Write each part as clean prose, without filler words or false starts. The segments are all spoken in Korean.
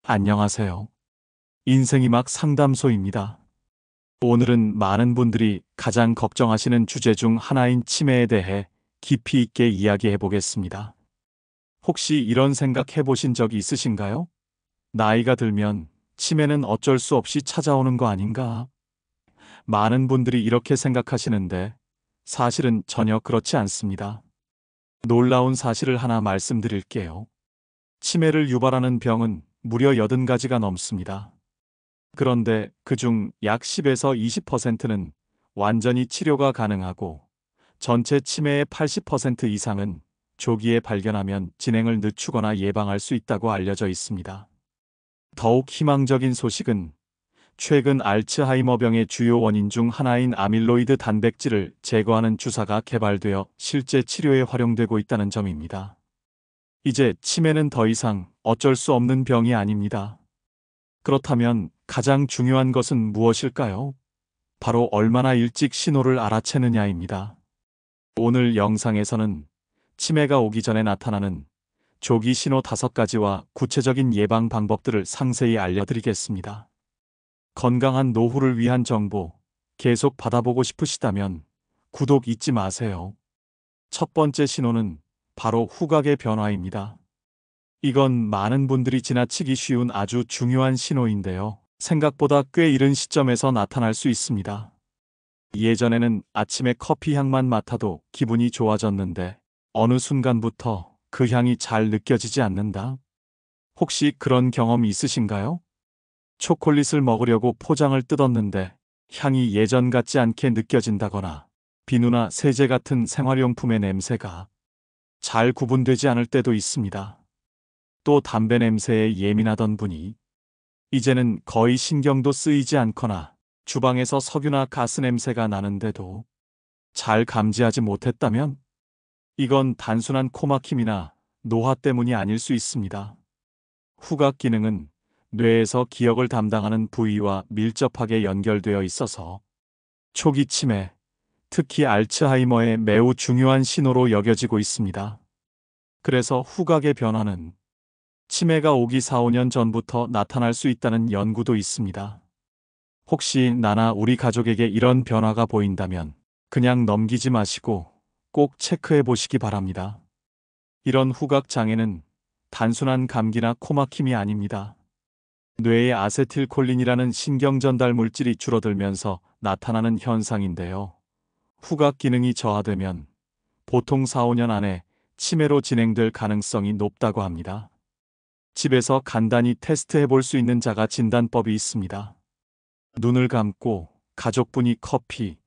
안녕하세요. 인생이 막 상담소입니다. 오늘은 많은 분들이 가장 걱정하시는 주제 중 하나인 치매에 대해 깊이 있게 이야기해 보겠습니다. 혹시 이런 생각 해보신 적 있으신가요? 나이가 들면 치매는 어쩔 수 없이 찾아오는 거 아닌가? 많은 분들이 이렇게 생각하시는데 사실은 전혀 그렇지 않습니다. 놀라운 사실을 하나 말씀드릴게요. 치매를 유발하는 병은 무려 80가지가 넘습니다. 그런데 그중 약 10에서 20%는 완전히 치료가 가능하고 전체 치매의 80% 이상은 조기에 발견하면 진행을 늦추거나 예방할 수 있다고 알려져 있습니다. 더욱 희망적인 소식은 최근 알츠하이머병의 주요 원인 중 하나인 아밀로이드 단백질을 제거하는 주사가 개발되어 실제 치료에 활용되고 있다는 점입니다. 이제 치매는 더 이상 어쩔 수 없는 병이 아닙니다. 그렇다면 가장 중요한 것은 무엇일까요? 바로 얼마나 일찍 신호를 알아채느냐입니다. 오늘 영상에서는 치매가 오기 전에 나타나는 조기 신호 5가지와 구체적인 예방 방법들을 상세히 알려드리겠습니다. 건강한 노후를 위한 정보 계속 받아보고 싶으시다면 구독 잊지 마세요. 첫 번째 신호는 바로 후각의 변화입니다. 이건 많은 분들이 지나치기 쉬운 아주 중요한 신호인데요. 생각보다 꽤 이른 시점에서 나타날 수 있습니다. 예전에는 아침에 커피 향만 맡아도 기분이 좋아졌는데 어느 순간부터 그 향이 잘 느껴지지 않는다. 혹시 그런 경험 있으신가요? 초콜릿을 먹으려고 포장을 뜯었는데 향이 예전 같지 않게 느껴진다거나 비누나 세제 같은 생활용품의 냄새가 잘 구분되지 않을 때도 있습니다. 또 담배 냄새에 예민하던 분이 이제는 거의 신경도 쓰이지 않거나 주방에서 석유나 가스 냄새가 나는데도 잘 감지하지 못했다면 이건 단순한 코막힘이나 노화 때문이 아닐 수 있습니다. 후각 기능은 뇌에서 기억을 담당하는 부위와 밀접하게 연결되어 있어서 초기 치매, 특히 알츠하이머의 매우 중요한 신호로 여겨지고 있습니다. 그래서 후각의 변화는 치매가 오기 4, 5년 전부터 나타날 수 있다는 연구도 있습니다. 혹시 나나 우리 가족에게 이런 변화가 보인다면 그냥 넘기지 마시고 꼭 체크해 보시기 바랍니다. 이런 후각 장애는 단순한 감기나 코막힘이 아닙니다. 뇌의 아세틸콜린이라는 신경 전달 물질이 줄어들면서 나타나는 현상인데요. 후각 기능이 저하되면 보통 4, 5년 안에 치매로 진행될 가능성이 높다고 합니다. 집에서 간단히 테스트해 볼 수 있는 자가 진단법이 있습니다. 눈을 감고 가족분이 커피,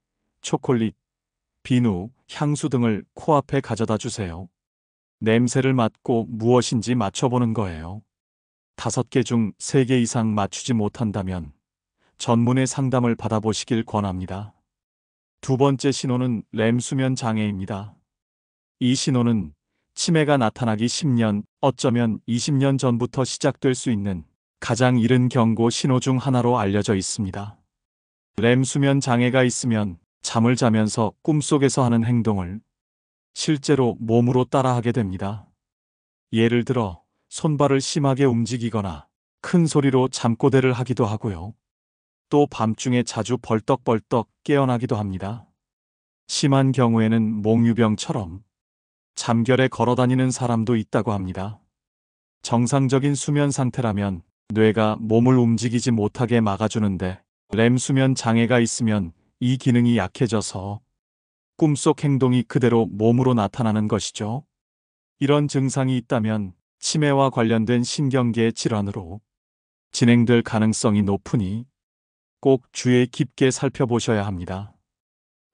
초콜릿, 비누, 향수 등을 코앞에 가져다 주세요. 냄새를 맡고 무엇인지 맞춰보는 거예요. 5개 중 3개 이상 맞추지 못한다면 전문의 상담을 받아보시길 권합니다. 두 번째 신호는 렘 수면 장애입니다. 이 신호는 치매가 나타나기 10년, 어쩌면 20년 전부터 시작될 수 있는 가장 이른 경고 신호 중 하나로 알려져 있습니다. 렘 수면 장애가 있으면 잠을 자면서 꿈속에서 하는 행동을 실제로 몸으로 따라하게 됩니다. 예를 들어 손발을 심하게 움직이거나 큰 소리로 잠꼬대를 하기도 하고요. 또 밤중에 자주 벌떡벌떡 깨어나기도 합니다. 심한 경우에는 몽유병처럼 잠결에 걸어다니는 사람도 있다고 합니다. 정상적인 수면 상태라면 뇌가 몸을 움직이지 못하게 막아주는데 렘 수면 장애가 있으면 이 기능이 약해져서 꿈속 행동이 그대로 몸으로 나타나는 것이죠. 이런 증상이 있다면 치매와 관련된 신경계 질환으로 진행될 가능성이 높으니 꼭 주의 깊게 살펴보셔야 합니다.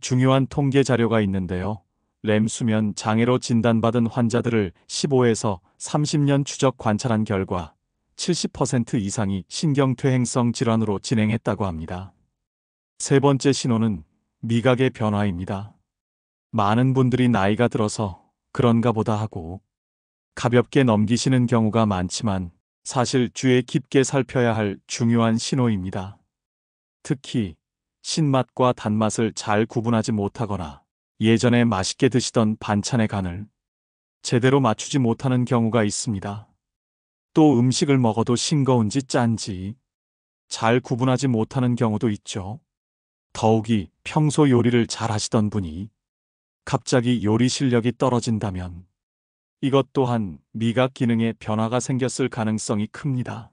중요한 통계 자료가 있는데요. 렘 수면 장애로 진단받은 환자들을 15에서 30년 추적 관찰한 결과 70% 이상이 신경퇴행성 질환으로 진행했다고 합니다. 세 번째 신호는 미각의 변화입니다. 많은 분들이 나이가 들어서 그런가 보다 하고 가볍게 넘기시는 경우가 많지만 사실 주의 깊게 살펴야 할 중요한 신호입니다. 특히 신맛과 단맛을 잘 구분하지 못하거나 예전에 맛있게 드시던 반찬의 간을 제대로 맞추지 못하는 경우가 있습니다. 또 음식을 먹어도 싱거운지 짠지 잘 구분하지 못하는 경우도 있죠. 더욱이 평소 요리를 잘 하시던 분이 갑자기 요리 실력이 떨어진다면 이것 또한 미각 기능에 변화가 생겼을 가능성이 큽니다.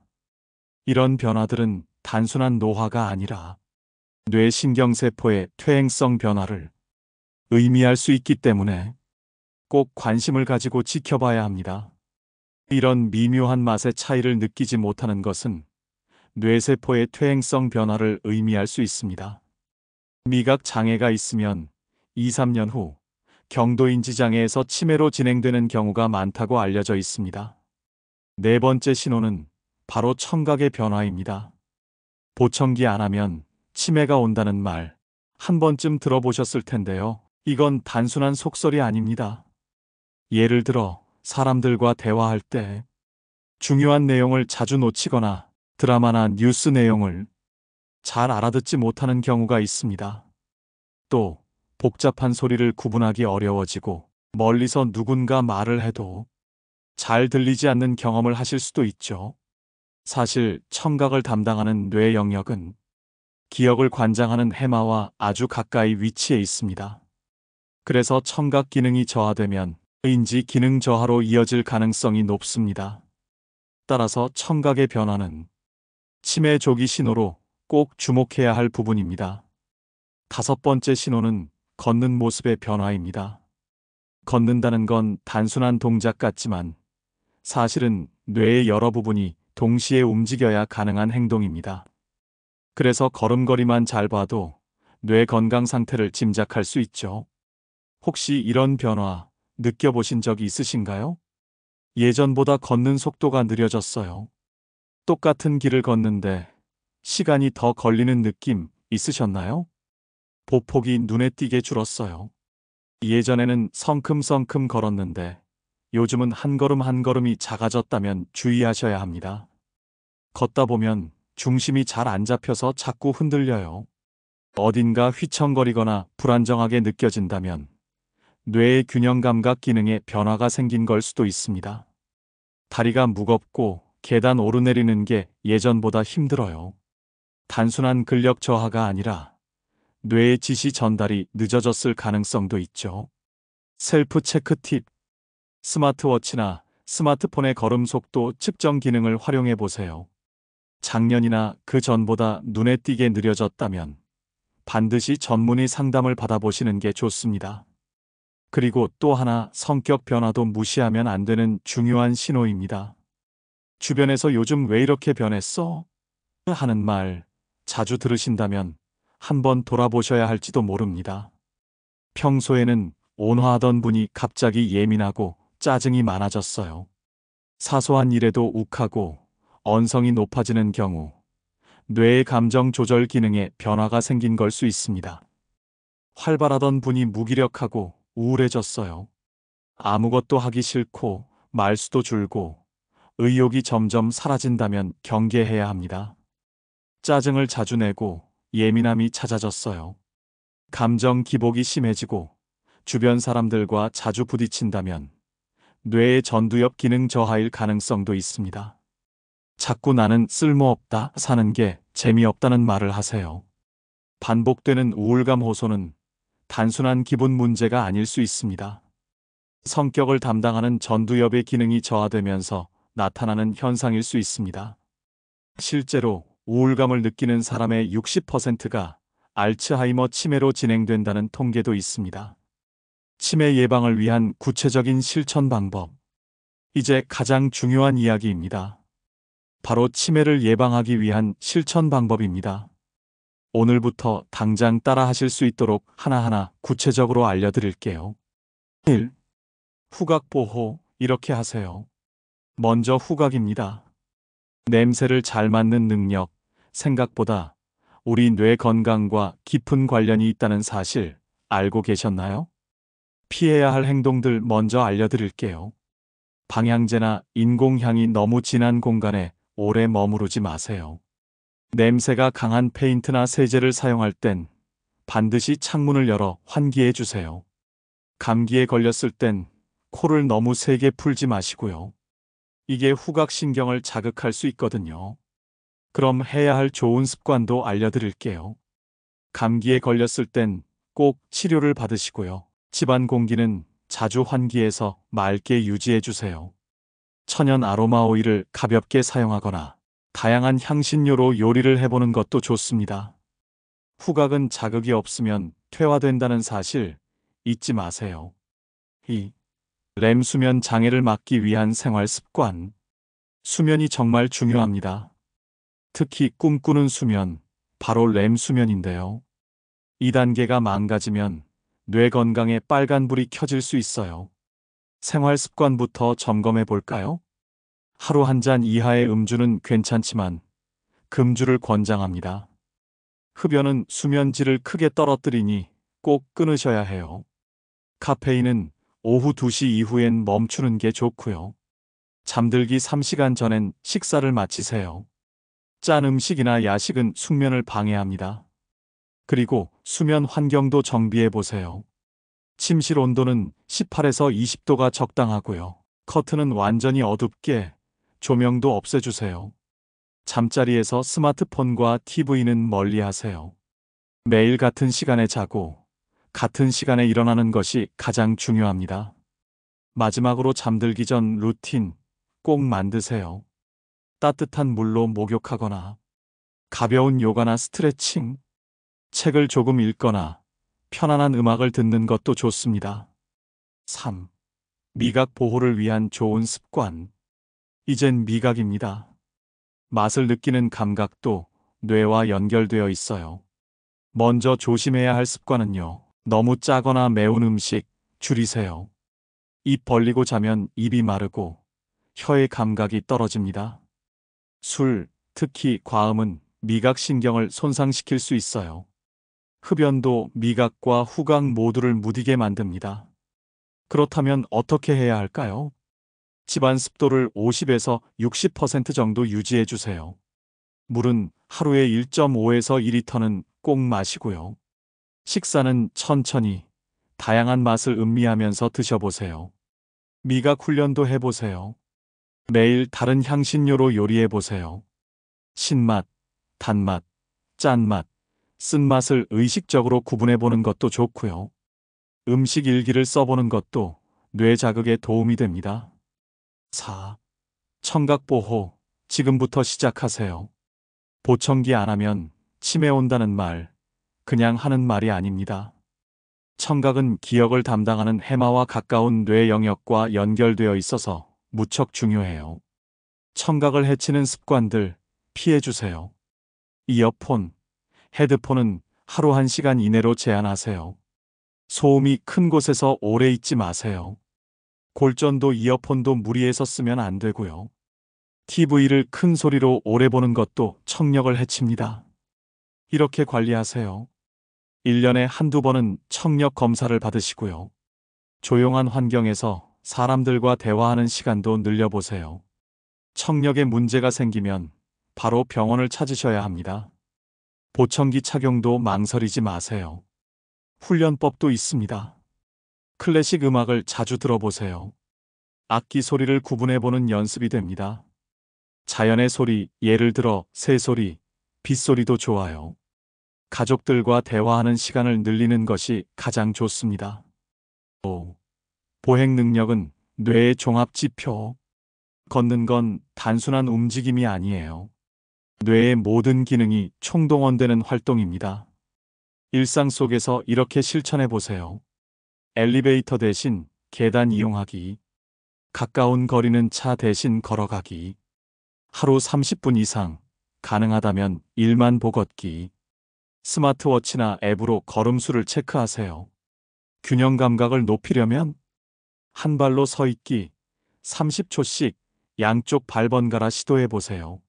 이런 변화들은 단순한 노화가 아니라 뇌신경세포의 퇴행성 변화를 의미할 수 있기 때문에 꼭 관심을 가지고 지켜봐야 합니다. 이런 미묘한 맛의 차이를 느끼지 못하는 것은 뇌세포의 퇴행성 변화를 의미할 수 있습니다. 미각 장애가 있으면 2, 3년 후 경도인지 장애에서 치매로 진행되는 경우가 많다고 알려져 있습니다. 네 번째 신호는 바로 청각의 변화입니다. 보청기 안 하면 치매가 온다는 말 한 번쯤 들어보셨을 텐데요. 이건 단순한 속설이 아닙니다. 예를 들어 사람들과 대화할 때 중요한 내용을 자주 놓치거나 드라마나 뉴스 내용을 잘 알아듣지 못하는 경우가 있습니다. 또 복잡한 소리를 구분하기 어려워지고 멀리서 누군가 말을 해도 잘 들리지 않는 경험을 하실 수도 있죠. 사실 청각을 담당하는 뇌 영역은 기억을 관장하는 해마와 아주 가까이 위치해 있습니다. 그래서 청각 기능이 저하되면 인지 기능 저하로 이어질 가능성이 높습니다. 따라서 청각의 변화는 치매 조기 신호로 꼭 주목해야 할 부분입니다. 다섯 번째 신호는 걷는 모습의 변화입니다. 걷는다는 건 단순한 동작 같지만 사실은 뇌의 여러 부분이 동시에 움직여야 가능한 행동입니다. 그래서 걸음걸이만 잘 봐도 뇌 건강 상태를 짐작할 수 있죠. 혹시 이런 변화 느껴보신 적이 있으신가요? 예전보다 걷는 속도가 느려졌어요. 똑같은 길을 걷는데 시간이 더 걸리는 느낌 있으셨나요? 보폭이 눈에 띄게 줄었어요. 예전에는 성큼성큼 걸었는데 요즘은 한 걸음 한 걸음이 작아졌다면 주의하셔야 합니다. 걷다 보면 중심이 잘 안 잡혀서 자꾸 흔들려요. 어딘가 휘청거리거나 불안정하게 느껴진다면 뇌의 균형 감각 기능에 변화가 생긴 걸 수도 있습니다. 다리가 무겁고 계단 오르내리는 게 예전보다 힘들어요. 단순한 근력 저하가 아니라 뇌의 지시 전달이 늦어졌을 가능성도 있죠. 셀프 체크 팁. 스마트워치나 스마트폰의 걸음 속도 측정 기능을 활용해 보세요. 작년이나 그 전보다 눈에 띄게 느려졌다면 반드시 전문의 상담을 받아보시는 게 좋습니다. 그리고 또 하나, 성격 변화도 무시하면 안 되는 중요한 신호입니다. 주변에서 요즘 왜 이렇게 변했어? 하는 말 자주 들으신다면 한번 돌아보셔야 할지도 모릅니다. 평소에는 온화하던 분이 갑자기 예민하고 짜증이 많아졌어요. 사소한 일에도 욱하고 언성이 높아지는 경우 뇌의 감정 조절 기능에 변화가 생긴 걸 수 있습니다. 활발하던 분이 무기력하고 우울해졌어요. 아무것도 하기 싫고 말수도 줄고 의욕이 점점 사라진다면 경계해야 합니다. 짜증을 자주 내고 예민함이 잦아졌어요. 감정 기복이 심해지고 주변 사람들과 자주 부딪힌다면 뇌의 전두엽 기능 저하일 가능성도 있습니다. 자꾸 나는 쓸모없다, 사는 게 재미없다는 말을 하세요. 반복되는 우울감 호소는 단순한 기분 문제가 아닐 수 있습니다. 성격을 담당하는 전두엽의 기능이 저하되면서 나타나는 현상일 수 있습니다. 실제로 우울감을 느끼는 사람의 60%가 알츠하이머 치매로 진행된다는 통계도 있습니다. 치매 예방을 위한 구체적인 실천 방법. 이제 가장 중요한 이야기입니다. 바로 치매를 예방하기 위한 실천 방법입니다. 오늘부터 당장 따라 하실 수 있도록 하나하나 구체적으로 알려드릴게요. 1. 후각 보호. 이렇게 하세요. 먼저 후각입니다. 냄새를 잘 맡는 능력, 생각보다 우리 뇌 건강과 깊은 관련이 있다는 사실 알고 계셨나요? 피해야 할 행동들 먼저 알려드릴게요. 방향제나 인공향이 너무 진한 공간에 오래 머무르지 마세요. 냄새가 강한 페인트나 세제를 사용할 땐 반드시 창문을 열어 환기해 주세요. 감기에 걸렸을 땐 코를 너무 세게 풀지 마시고요. 이게 후각신경을 자극할 수 있거든요. 그럼 해야 할 좋은 습관도 알려드릴게요. 감기에 걸렸을 땐 꼭 치료를 받으시고요. 집안 공기는 자주 환기해서 맑게 유지해 주세요. 천연 아로마 오일을 가볍게 사용하거나 다양한 향신료로 요리를 해보는 것도 좋습니다. 후각은 자극이 없으면 퇴화된다는 사실 잊지 마세요. 2. 렘 수면 장애를 막기 위한 생활 습관. 수면이 정말 중요합니다. 특히 꿈꾸는 수면, 바로 렘 수면인데요. 이 단계가 망가지면 뇌 건강에 빨간불이 켜질 수 있어요. 생활 습관부터 점검해 볼까요? 하루 한 잔 이하의 음주는 괜찮지만 금주를 권장합니다. 흡연은 수면질을 크게 떨어뜨리니 꼭 끊으셔야 해요. 카페인은 오후 2시 이후엔 멈추는 게 좋고요. 잠들기 3시간 전엔 식사를 마치세요. 짠 음식이나 야식은 숙면을 방해합니다. 그리고 수면 환경도 정비해 보세요. 침실 온도는 18에서 20도가 적당하고요. 커튼은 완전히 어둡게, 조명도 없애주세요. 잠자리에서 스마트폰과 TV는 멀리 하세요. 매일 같은 시간에 자고 같은 시간에 일어나는 것이 가장 중요합니다. 마지막으로 잠들기 전 루틴 꼭 만드세요. 따뜻한 물로 목욕하거나 가벼운 요가나 스트레칭, 책을 조금 읽거나 편안한 음악을 듣는 것도 좋습니다. 3. 미각 보호를 위한 좋은 습관. 이젠 미각입니다. 맛을 느끼는 감각도 뇌와 연결되어 있어요. 먼저 조심해야 할 습관은요. 너무 짜거나 매운 음식 줄이세요. 입 벌리고 자면 입이 마르고 혀의 감각이 떨어집니다. 술, 특히 과음은 미각신경을 손상시킬 수 있어요. 흡연도 미각과 후각 모두를 무디게 만듭니다. 그렇다면 어떻게 해야 할까요? 집안 습도를 50에서 60% 정도 유지해 주세요. 물은 하루에 1.5에서 2리터는 꼭 마시고요. 식사는 천천히, 다양한 맛을 음미하면서 드셔보세요. 미각 훈련도 해보세요. 매일 다른 향신료로 요리해보세요. 신맛, 단맛, 짠맛, 쓴맛을 의식적으로 구분해보는 것도 좋고요. 음식 일기를 써보는 것도 뇌 자극에 도움이 됩니다. 4. 청각 보호, 지금부터 시작하세요. 보청기 안 하면 치매 온다는 말, 그냥 하는 말이 아닙니다. 청각은 기억을 담당하는 해마와 가까운 뇌 영역과 연결되어 있어서 무척 중요해요. 청각을 해치는 습관들 피해주세요. 이어폰, 헤드폰은 하루 1시간 이내로 제한하세요. 소음이 큰 곳에서 오래 있지 마세요. 골전도 이어폰도 무리해서 쓰면 안 되고요. TV를 큰 소리로 오래 보는 것도 청력을 해칩니다. 이렇게 관리하세요. 1년에 한두 번은 청력 검사를 받으시고요. 조용한 환경에서 사람들과 대화하는 시간도 늘려보세요. 청력에 문제가 생기면 바로 병원을 찾으셔야 합니다. 보청기 착용도 망설이지 마세요. 훈련법도 있습니다. 클래식 음악을 자주 들어보세요. 악기 소리를 구분해보는 연습이 됩니다. 자연의 소리, 예를 들어 새소리, 빗소리도 좋아요. 가족들과 대화하는 시간을 늘리는 것이 가장 좋습니다. 5. 보행 능력은 뇌의 종합지표. 걷는 건 단순한 움직임이 아니에요. 뇌의 모든 기능이 총동원되는 활동입니다. 일상 속에서 이렇게 실천해 보세요. 엘리베이터 대신 계단 이용하기. 가까운 거리는 차 대신 걸어가기. 하루 30분 이상, 가능하다면 1만 보 걷기. 스마트워치나 앱으로 걸음수를 체크하세요. 균형 감각을 높이려면 한 발로 서 있기, 30초씩 양쪽 발 번갈아 시도해 보세요.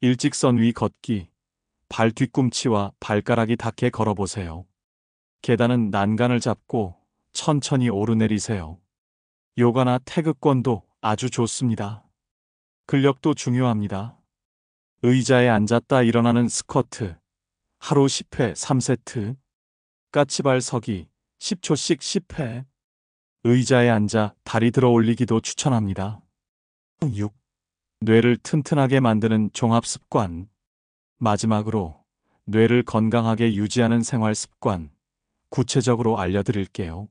일직선 위 걷기, 발 뒤꿈치와 발가락이 닿게 걸어보세요. 계단은 난간을 잡고 천천히 오르내리세요. 요가나 태극권도 아주 좋습니다. 근력도 중요합니다. 의자에 앉았다 일어나는 스쿼트, 하루 10회 3세트. 까치발 서기, 10초씩 10회. 의자에 앉아 다리 들어 올리기도 추천합니다. 6. 뇌를 튼튼하게 만드는 종합습관. 마지막으로 뇌를 건강하게 유지하는 생활 습관, 구체적으로 알려드릴게요.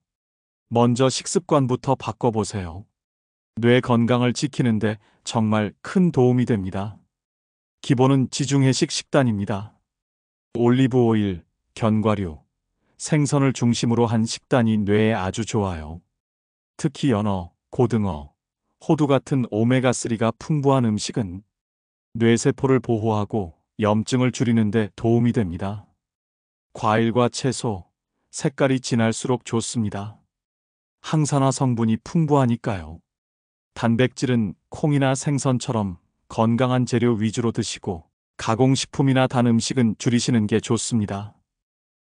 먼저 식습관부터 바꿔보세요. 뇌 건강을 지키는데 정말 큰 도움이 됩니다. 기본은 지중해식 식단입니다. 올리브 오일, 견과류, 생선을 중심으로 한 식단이 뇌에 아주 좋아요. 특히 연어, 고등어, 호두 같은 오메가3가 풍부한 음식은 뇌세포를 보호하고 염증을 줄이는 데 도움이 됩니다. 과일과 채소, 색깔이 진할수록 좋습니다. 항산화 성분이 풍부하니까요. 단백질은 콩이나 생선처럼 건강한 재료 위주로 드시고 가공식품이나 단 음식은 줄이시는 게 좋습니다.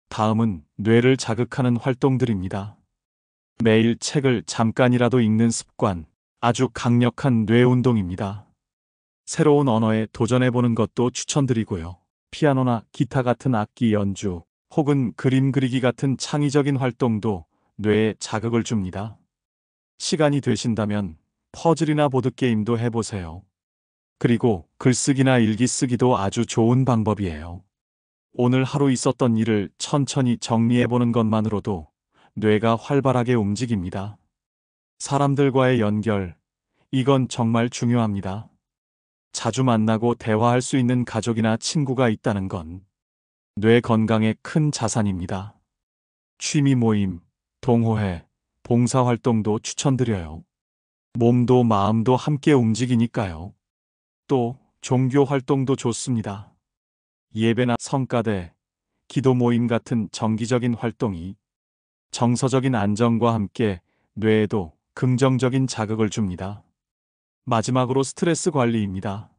다음은 뇌를 자극하는 활동들입니다. 매일 책을 잠깐이라도 읽는 습관, 아주 강력한 뇌 운동입니다. 새로운 언어에 도전해보는 것도 추천드리고요. 피아노나 기타 같은 악기 연주, 혹은 그림 그리기 같은 창의적인 활동도 뇌에 자극을 줍니다. 시간이 되신다면 퍼즐이나 보드게임도 해보세요. 그리고 글쓰기나 일기 쓰기도 아주 좋은 방법이에요. 오늘 하루 있었던 일을 천천히 정리해보는 것만으로도 뇌가 활발하게 움직입니다. 사람들과의 연결, 이건 정말 중요합니다. 자주 만나고 대화할 수 있는 가족이나 친구가 있다는 건 뇌 건강에 큰 자산입니다. 취미 모임, 동호회, 봉사활동도 추천드려요. 몸도 마음도 함께 움직이니까요. 또 종교 활동도 좋습니다. 예배나 성가대, 기도 모임 같은 정기적인 활동이 정서적인 안정과 함께 뇌에도 긍정적인 자극을 줍니다. 마지막으로 스트레스 관리입니다.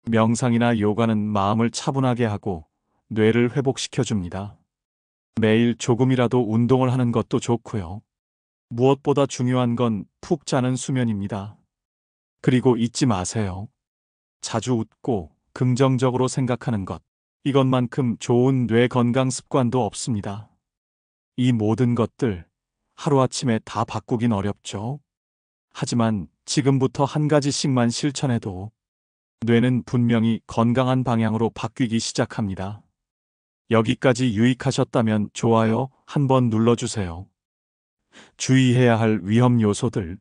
명상이나 요가는 마음을 차분하게 하고 뇌를 회복시켜 줍니다. 매일 조금이라도 운동을 하는 것도 좋고요. 무엇보다 중요한 건 푹 자는 수면입니다. 그리고 잊지 마세요. 자주 웃고 긍정적으로 생각하는 것. 이것만큼 좋은 뇌 건강 습관도 없습니다. 이 모든 것들 하루아침에 다 바꾸긴 어렵죠. 하지만 지금부터 한 가지씩만 실천해도 뇌는 분명히 건강한 방향으로 바뀌기 시작합니다. 여기까지 유익하셨다면 좋아요 한번 눌러주세요. 주의해야 할 위험 요소들.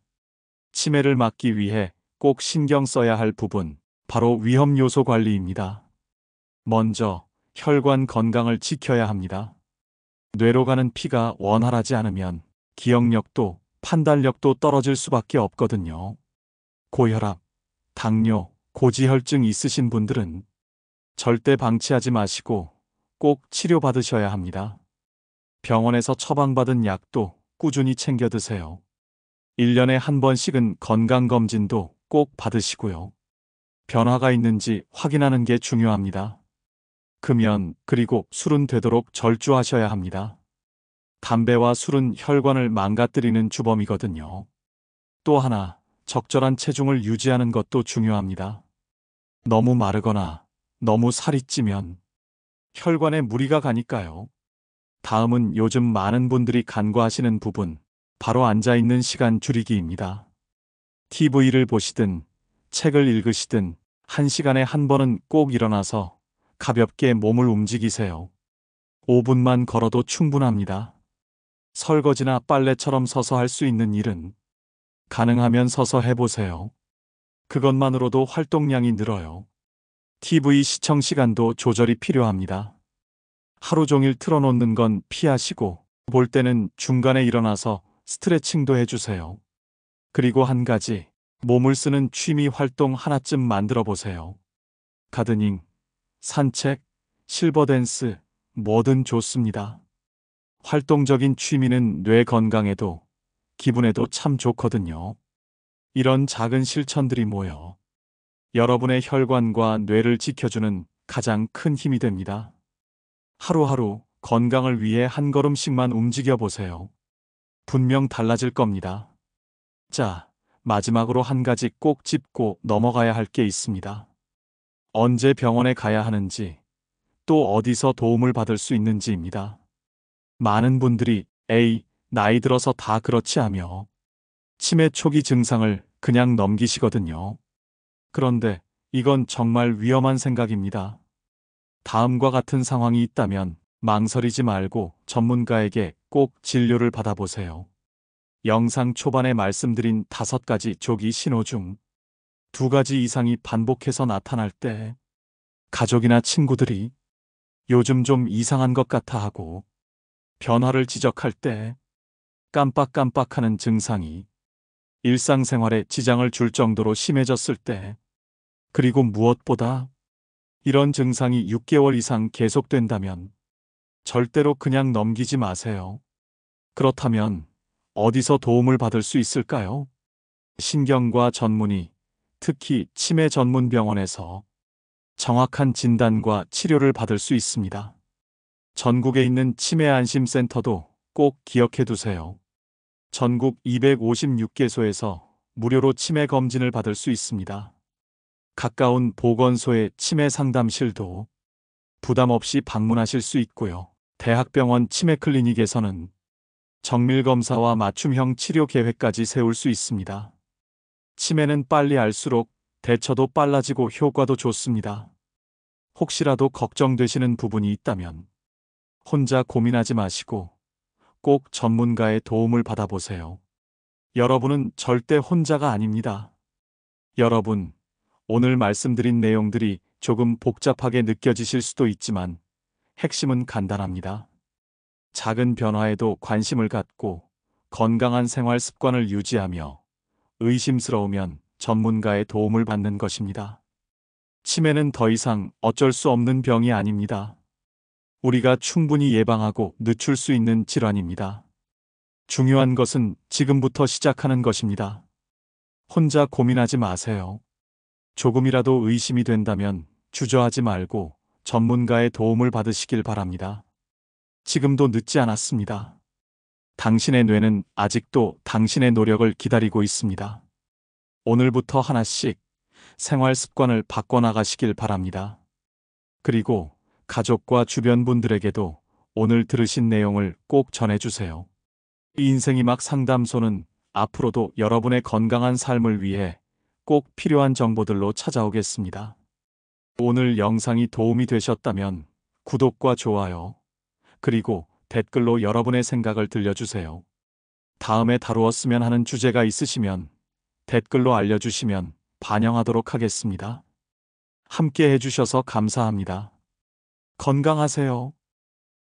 치매를 막기 위해 꼭 신경 써야 할 부분, 바로 위험 요소 관리입니다. 먼저 혈관 건강을 지켜야 합니다. 뇌로 가는 피가 원활하지 않으면 기억력도 판단력도 떨어질 수밖에 없거든요. 고혈압, 당뇨, 고지혈증 있으신 분들은 절대 방치하지 마시고 꼭 치료받으셔야 합니다. 병원에서 처방받은 약도 꾸준히 챙겨 드세요. 1년에 한 번씩은 건강검진도 꼭 받으시고요. 변화가 있는지 확인하는 게 중요합니다. 금연, 그리고 술은 되도록 절주하셔야 합니다. 담배와 술은 혈관을 망가뜨리는 주범이거든요. 또 하나, 적절한 체중을 유지하는 것도 중요합니다. 너무 마르거나 너무 살이 찌면 혈관에 무리가 가니까요. 다음은 요즘 많은 분들이 간과하시는 부분, 바로 앉아있는 시간 줄이기입니다. TV를 보시든 책을 읽으시든 1시간에 한 번은 꼭 일어나서 가볍게 몸을 움직이세요. 5분만 걸어도 충분합니다. 설거지나 빨래처럼 서서 할 수 있는 일은 가능하면 서서 해보세요. 그것만으로도 활동량이 늘어요. TV 시청 시간도 조절이 필요합니다. 하루 종일 틀어놓는 건 피하시고 볼 때는 중간에 일어나서 스트레칭도 해주세요. 그리고 한 가지, 몸을 쓰는 취미 활동 하나쯤 만들어 보세요. 가드닝, 산책, 실버댄스, 뭐든 좋습니다. 활동적인 취미는 뇌 건강에도 기분에도 참 좋거든요. 이런 작은 실천들이 모여 여러분의 혈관과 뇌를 지켜주는 가장 큰 힘이 됩니다. 하루하루 건강을 위해 한 걸음씩만 움직여 보세요. 분명 달라질 겁니다. 자, 마지막으로 한 가지 꼭 짚고 넘어가야 할 게 있습니다. 언제 병원에 가야 하는지, 또 어디서 도움을 받을 수 있는지입니다. 많은 분들이 에이, 나이 들어서 다 그렇지 하며 치매 초기 증상을 그냥 넘기시거든요. 그런데 이건 정말 위험한 생각입니다. 다음과 같은 상황이 있다면 망설이지 말고 전문가에게 꼭 진료를 받아보세요. 영상 초반에 말씀드린 5가지 조기 신호 중 2가지 이상이 반복해서 나타날 때, 가족이나 친구들이 요즘 좀 이상한 것 같아 하고 변화를 지적할 때, 깜빡깜빡하는 증상이 일상생활에 지장을 줄 정도로 심해졌을 때, 그리고 무엇보다 이런 증상이 6개월 이상 계속된다면 절대로 그냥 넘기지 마세요. 그렇다면 어디서 도움을 받을 수 있을까요? 신경과 전문의, 특히 치매 전문 병원에서 정확한 진단과 치료를 받을 수 있습니다. 전국에 있는 치매 안심센터도 꼭 기억해 두세요. 전국 256개소에서 무료로 치매 검진을 받을 수 있습니다. 가까운 보건소의 치매 상담실도 부담 없이 방문하실 수 있고요. 대학병원 치매 클리닉에서는 정밀 검사와 맞춤형 치료 계획까지 세울 수 있습니다. 치매는 빨리 알수록 대처도 빨라지고 효과도 좋습니다. 혹시라도 걱정되시는 부분이 있다면 혼자 고민하지 마시고 꼭 전문가의 도움을 받아보세요. 여러분은 절대 혼자가 아닙니다. 여러분, 오늘 말씀드린 내용들이 조금 복잡하게 느껴지실 수도 있지만 핵심은 간단합니다. 작은 변화에도 관심을 갖고 건강한 생활 습관을 유지하며 의심스러우면 전문가의 도움을 받는 것입니다. 치매는 더 이상 어쩔 수 없는 병이 아닙니다. 우리가 충분히 예방하고 늦출 수 있는 질환입니다. 중요한 것은 지금부터 시작하는 것입니다. 혼자 고민하지 마세요. 조금이라도 의심이 된다면 주저하지 말고 전문가의 도움을 받으시길 바랍니다. 지금도 늦지 않았습니다. 당신의 뇌는 아직도 당신의 노력을 기다리고 있습니다. 오늘부터 하나씩 생활 습관을 바꿔나가시길 바랍니다. 그리고 가족과 주변 분들에게도 오늘 들으신 내용을 꼭 전해주세요. 인생이막 상담소는 앞으로도 여러분의 건강한 삶을 위해 꼭 필요한 정보들로 찾아오겠습니다. 오늘 영상이 도움이 되셨다면 구독과 좋아요, 그리고 댓글로 여러분의 생각을 들려주세요. 다음에 다루었으면 하는 주제가 있으시면 댓글로 알려주시면 반영하도록 하겠습니다. 함께 해주셔서 감사합니다. 건강하세요.